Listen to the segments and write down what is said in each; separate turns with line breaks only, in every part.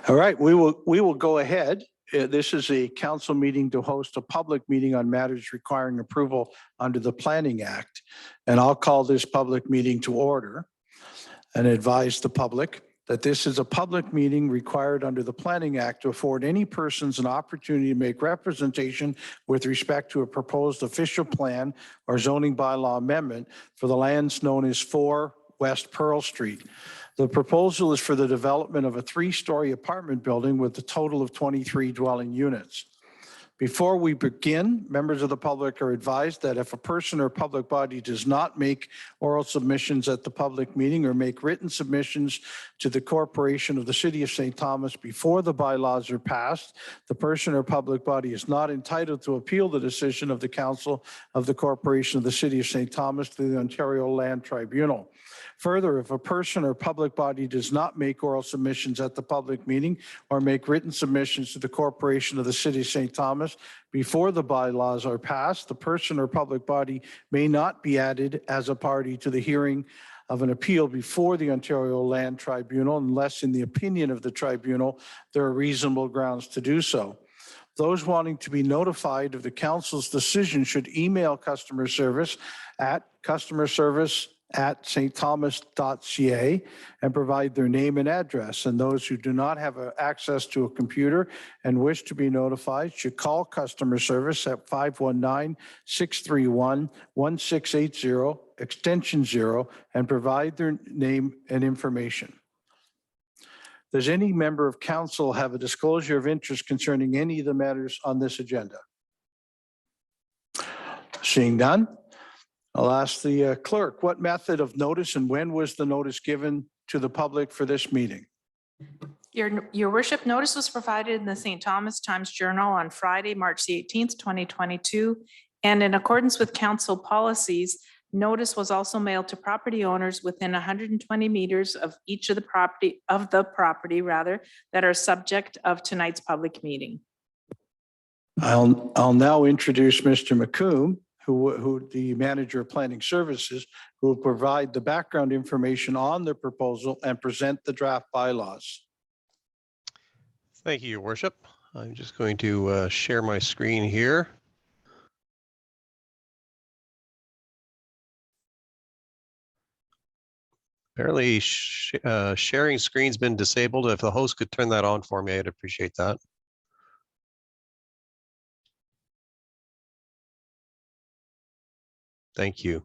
All right, we will go ahead. This is a council meeting to host a public meeting on matters requiring approval under the Planning Act. And I'll call this public meeting to order and advise the public that this is a public meeting required under the Planning Act to afford any persons an opportunity to make representation with respect to a proposed official plan or zoning bylaw amendment for the lands known as 4 West Pearl Street. The proposal is for the development of a 3-story apartment building with a total of 23 dwelling units. Before we begin, members of the public are advised that if a person or public body does not make oral submissions at the public meeting or make written submissions to the Corporation of the City of St. Thomas before the bylaws are passed, the person or public body is not entitled to appeal the decision of the Council of the Corporation of the City of St. Thomas to the Ontario Land Tribunal. Further, if a person or public body does not make oral submissions at the public meeting or make written submissions to the Corporation of the City of St. Thomas before the bylaws are passed, the person or public body may not be added as a party to the hearing of an appeal before the Ontario Land Tribunal unless, in the opinion of the tribunal, there are reasonable grounds to do so. Those wanting to be notified of the council's decision should email customer service at customerservice@stthomas.ca and provide their name and address. And those who do not have access to a computer and wish to be notified should call customer service at 519-631-1680, extension 0, and provide their name and information. Does any member of council have a disclosure of interest concerning any of the matters on this agenda? Seeing none, I'll ask the clerk, what method of notice and when was the notice given to the public for this meeting?
Your worship, notice was provided in the St. Thomas Times Journal on Friday, March the 18th, 2022. And in accordance with council policies, notice was also mailed to property owners within 120 meters of each of the property that are subject of tonight's public meeting.
I'll now introduce Mr. McCoomb, who the manager of planning services, who will provide the background information on the proposal and present the draft bylaws.
Thank you, Your Worship. I'm just going to share my screen here. Apparently sharing screen's been disabled. If the host could turn that on for me, I'd appreciate that. Thank you.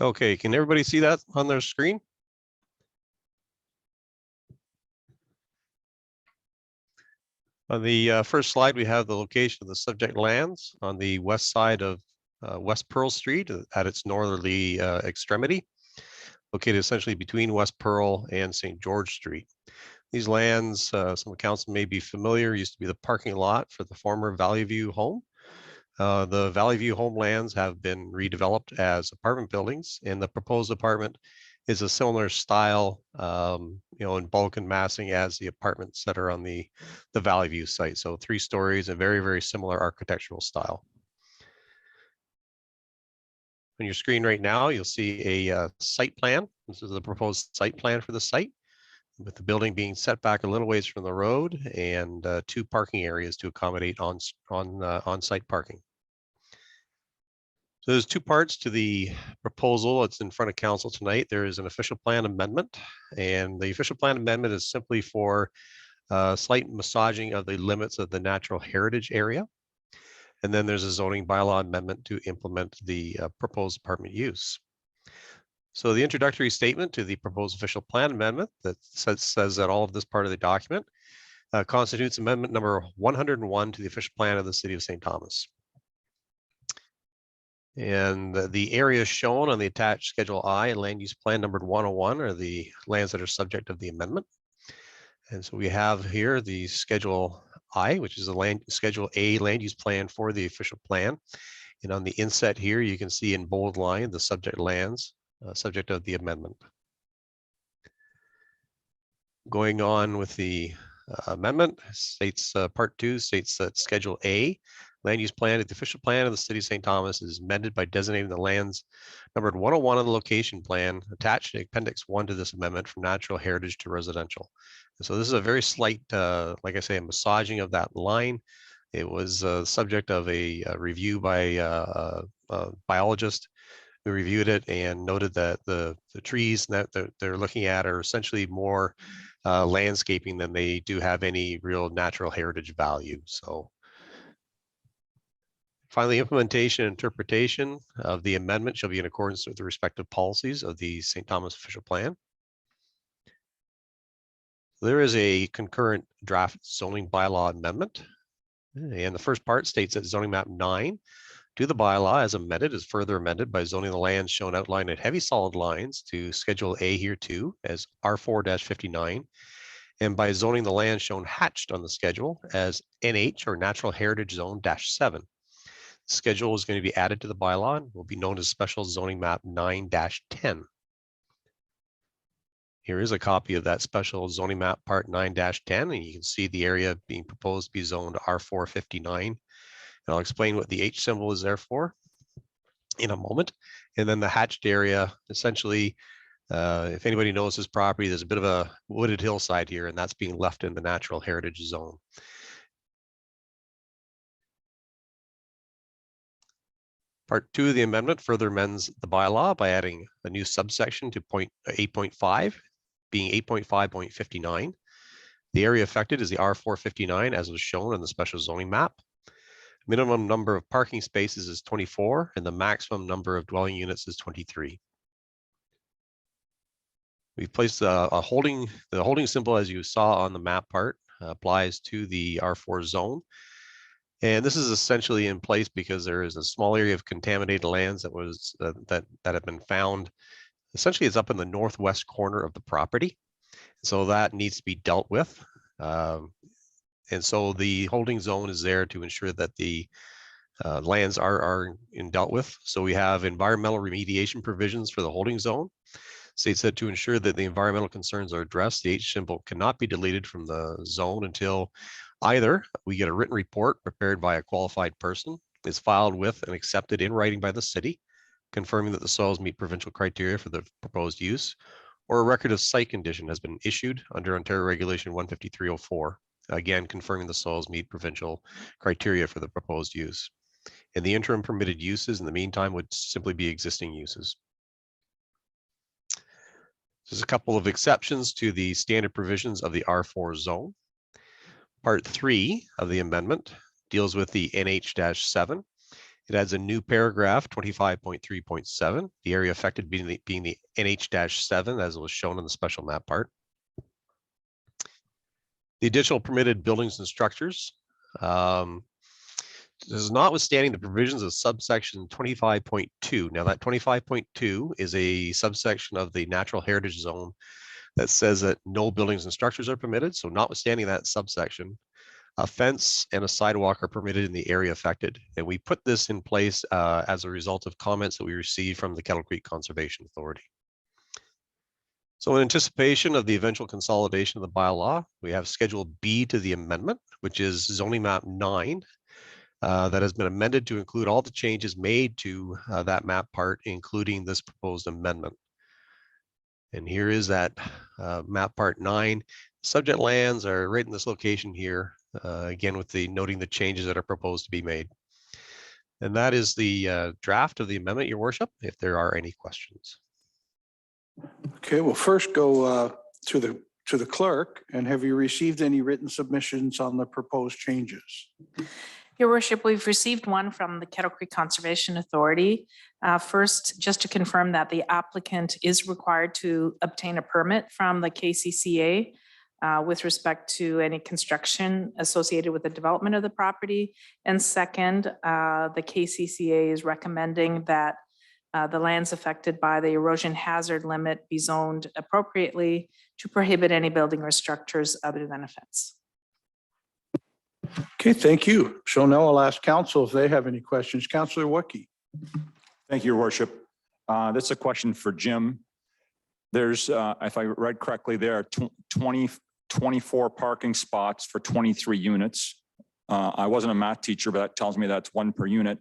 Okay, can everybody see that on their screen? On the first slide, we have the location of the subject lands on the west side of West Pearl Street at its northerly extremity, located essentially between West Pearl and St. George Street. These lands, some of the council may be familiar, used to be the parking lot for the former Valley View home. The Valley View homelands have been redeveloped as apartment buildings, and the proposed apartment is a similar style, in bulk and massing as the apartments that are on the Valley View site. So 3 stories, a very, very similar architectural style. On your screen right now, you'll see a site plan. This is the proposed site plan for the site, with the building being set back a little ways from the road and 2 parking areas to accommodate on-site parking. So there's 2 parts to the proposal that's in front of council tonight. There is an official plan amendment, and the official plan amendment is simply for slight massaging of the limits of the natural heritage area. And then there's a zoning bylaw amendment to implement the proposed apartment use. So the introductory statement to the proposed official plan amendment that says that all of this part of the document constitutes amendment number 101 to the official plan of the City of St. Thomas. And the areas shown on the attached Schedule I and land use plan numbered 101 are the lands that are subject of the amendment. And so we have here the Schedule I, which is a Schedule A land use plan for the official plan. And on the inset here, you can see in bold line the subject lands, subject of the amendment. Going on with the amendment states, part 2 states that Schedule A, land use plan, the official plan of the city of St. Thomas is amended by designating the lands numbered 101 on the location plan attached to Appendix 1 to this amendment from natural heritage to residential. And so this is a very slight, like I say, a massaging of that line. It was subject of a review by a biologist who reviewed it and noted that the trees that they're looking at are essentially more landscaping than they do have any real natural heritage value. So finally, implementation and interpretation of the amendment shall be in accordance with the respective policies of the St. Thomas official plan. There is a concurrent draft zoning bylaw amendment. And the first part states that zoning map 9 to the bylaw as amended is further amended by zoning the lands shown outlined in heavy solid lines to Schedule A here too as R4-59, and by zoning the land shown hatched on the schedule as NH or Natural Heritage Zone -7. The schedule is going to be added to the bylaw and will be known as Special Zoning Map 9-10. Here is a copy of that special zoning map part 9-10, and you can see the area being proposed to be zoned R4-59. And I'll explain what the H symbol is there for in a moment. And then the hatched area, essentially, if anybody knows this property, there's a bit of a wooded hillside here, and that's being left in the natural heritage zone. Part 2 of the amendment further amends the bylaw by adding a new subsection to 8.5, being 8.5.59. The area affected is the R4-59 as was shown on the special zoning map. Minimum number of parking spaces is 24 and the maximum number of dwelling units is 23. We've placed the holding symbol as you saw on the map part applies to the R4 zone. And this is essentially in place because there is a small area of contaminated lands that was that have been found. Essentially, it's up in the northwest corner of the property. So that needs to be dealt with. And so the holding zone is there to ensure that the lands are dealt with. So we have environmental remediation provisions for the holding zone. States that to ensure that the environmental concerns are addressed, the H symbol cannot be deleted from the zone until either we get a written report prepared by a qualified person, is filed with and accepted in writing by the city, confirming that the soils meet provincial criteria for the proposed use, or a record of site condition has been issued under Ontario Regulation 153.04, again confirming the soils meet provincial criteria for the proposed use. And the interim permitted uses in the meantime would simply be existing uses. There's a couple of exceptions to the standard provisions of the R4 zone. Part 3 of the amendment deals with the NH-7. It adds a new paragraph 25.3.7, the area affected being the NH-7 as it was shown in the special map part. The additional permitted buildings and structures. This is notwithstanding the provisions of subsection 25.2. Now that 25.2 is a subsection of the natural heritage zone that says that no buildings and structures are permitted. So notwithstanding that subsection, a fence and a sidewalk are permitted in the area affected. And we put this in place as a result of comments that we received from the Kettle Creek Conservation Authority. So in anticipation of the eventual consolidation of the bylaw, we have Schedule B to the amendment, which is zoning map 9. That has been amended to include all the changes made to that map part, including this proposed amendment. And here is that map part 9. Subject lands are right in this location here, again with the noting the changes that are proposed to be made. And that is the draft of the amendment, Your Worship, if there are any questions.
Okay, we'll first go to the clerk. And have you received any written submissions on the proposed changes?
Your Worship, we've received one from the Kettle Creek Conservation Authority. First, just to confirm that the applicant is required to obtain a permit from the KCCA with respect to any construction associated with the development of the property. And second, the KCCA is recommending that the lands affected by the erosion hazard limit be zoned appropriately to prohibit any building or structures other than a fence.
Okay, thank you. So now I'll ask council if they have any questions. Councillor Wookey.
Thank you, Your Worship. This is a question for Jim. There's, if I read correctly, there are 24 parking spots for 23 units. I wasn't a math teacher, but that tells me that's 1 per unit.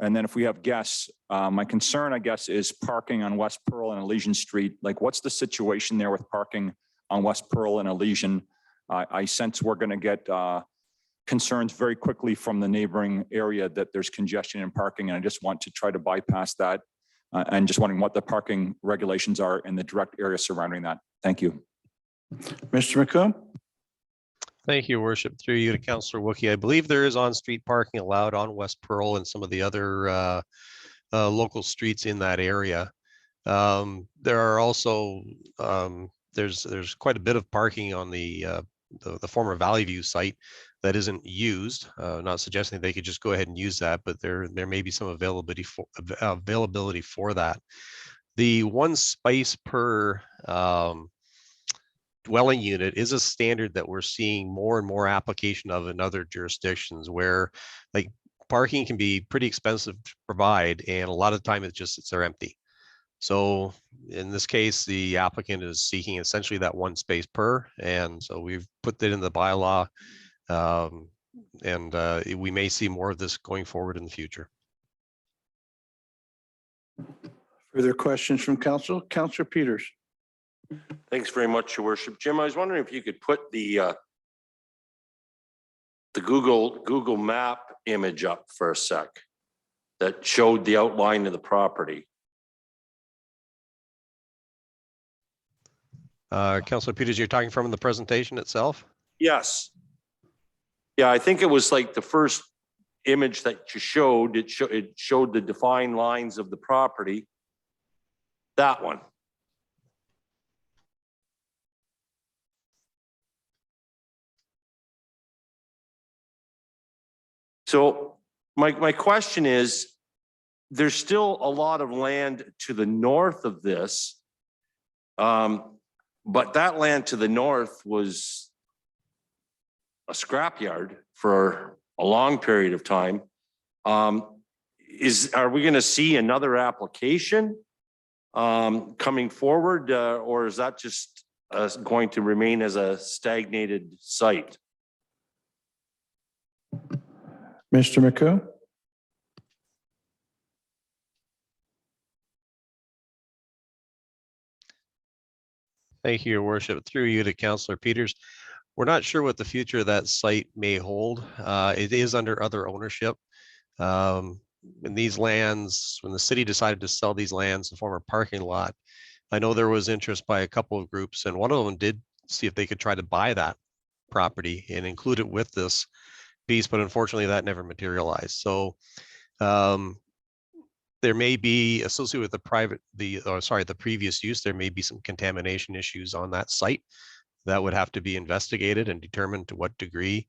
And then if we have guests, my concern, I guess, is parking on West Pearl and Elysian Street. Like, what's the situation there with parking on West Pearl and Elysian? I sense we're going to get concerns very quickly from the neighboring area that there's congestion in parking, and I just want to try to bypass that. And just wondering what the parking regulations are in the direct area surrounding that. Thank you.
Mr. McCoomb?
Thank you, Worship. Through you to Councillor Wookie. I believe there is on-street parking allowed on West Pearl and some of the other local streets in that area. There are also there's quite a bit of parking on the former Valley View site that isn't used. Not suggesting they could just go ahead and use that, but there may be some availability for that. The 1 space per dwelling unit is a standard that we're seeing more and more application of in other jurisdictions, where like parking can be pretty expensive to provide, and a lot of the time it's just they're empty. So in this case, the applicant is seeking essentially that 1 space per, and so we've put that in the bylaw, and we may see more of this going forward in the future.
Further questions from council? Councillor Peters?
Thanks very much, Your Worship. Jim, I was wondering if you could put the Google map image up for a sec that showed the outline of the property.
Councillor Peters, you're talking from the presentation itself?
Yes. Yeah, I think it was like the first image that you showed. It showed the defined lines of the property. That one. So my question is, there's still a lot of land to the north of this, but that land to the north was a scrapyard for a long period of time. Are we going to see another application coming forward, or is that just going to remain as a stagnated site?
Mr. McCoomb?
Thank you, Your Worship. Through you to Councillor Peters. We're not sure what the future of that site may hold. It is under other ownership. In these lands, when the city decided to sell these lands, the former parking lot, I know there was interest by a couple of groups, and one of them did see if they could try to buy that property and include it with this piece, but unfortunately that never materialized. So there may be associated with the previous use, there may be some contamination issues on that site that would have to be investigated and determined to what degree,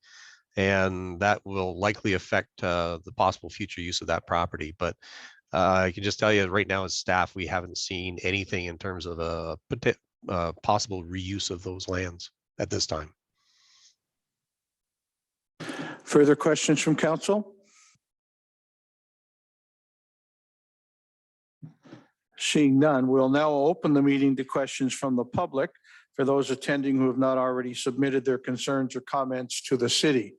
and that will likely affect the possible future use of that property. But I can just tell you right now as staff, we haven't seen anything in terms of a possible reuse of those lands at this time.
Further questions from council? Seeing none, we'll now open the meeting to questions from the public for those attending who have not already submitted their concerns or comments to the city.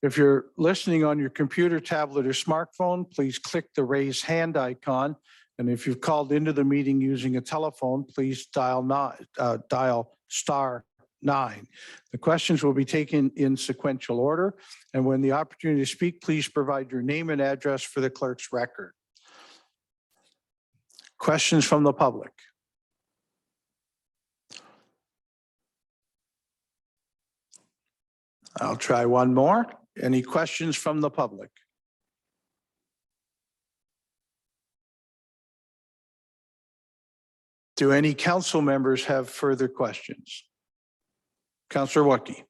If you're listening on your computer, tablet, or smartphone, please click the raise hand icon. And if you've called into the meeting using a telephone, please dial *9. The questions will be taken in sequential order. And when the opportunity to speak, please provide your name and address for the clerk's record. Questions from the public? I'll try one more. Any questions from the public? Do any council members have further questions? Councillor Wookie.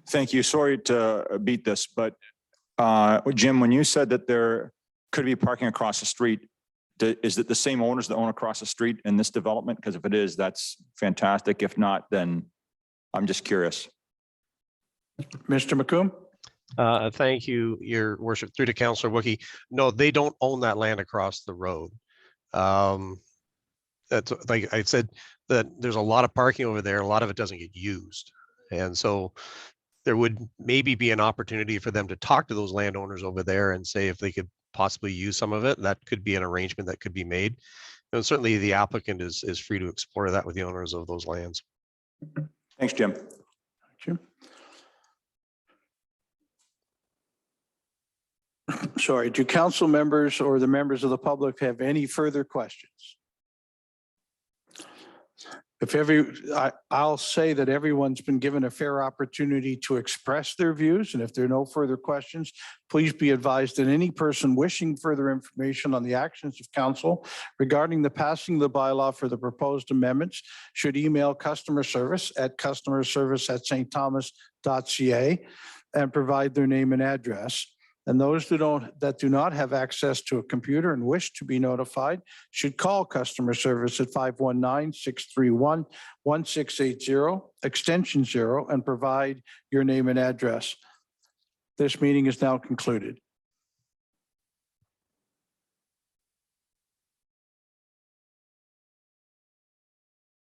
Thank you. Sorry to beat this, but Jim, when you said that there could be parking across the street, is it the same owners that own across the street in this development? Because if it is, that's fantastic. If not, then I'm just curious.
Mr. McCoomb?
Thank you, Your Worship. Through to Councillor Wookie. No, they don't own that land across the road. That's like I said, that there's a lot of parking over there. A lot of it doesn't get used. And so there would maybe be an opportunity for them to talk to those landowners over there and say if they could possibly use some of it. That could be an arrangement that could be made. And certainly the applicant is free to explore that with the owners of those lands.
Thanks, Jim.
Jim? Sorry, do council members or the members of the public have any further questions? I'll say that everyone's been given a fair opportunity to express their views, and if there are no further questions, please be advised that any person wishing further information on the actions of council regarding the passing of the bylaw for the proposed amendments should email customer service at customerservice@stthomas.ca and provide their name and address. And those that do not have access to a computer and wish to be notified should call customer service at 519-631-1680, extension 0, and provide your name and address. This meeting is now concluded.